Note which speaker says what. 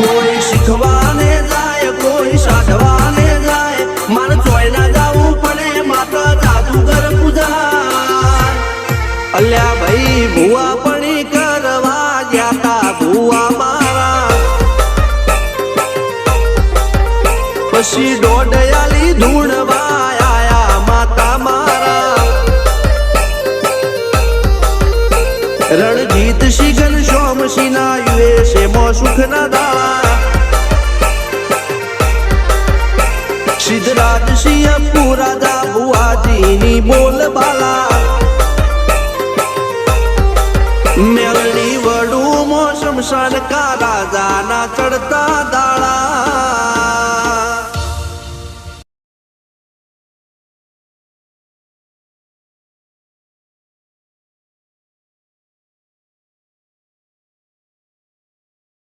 Speaker 1: કોઈ શીખવાને જાય કોઈ સાધવાને જાય મારે ચોય ના જવું પડે માતા જાદુગર પૂજા અલ્યા ભાઈ ભુવા પણી કરવા ગયા ભુવા મારા પછી દોડયાલી ધૂણવા આયા માતા મારા રણજીત શિગન સોમસી ના યુએસે મો સુખ ના દાળા સિદ્ધરાજ સિંહ પુરાજા ભુવાજીની બોલ બાલા મેલની વડું મો શમશાન કા રાજા ના ચડતા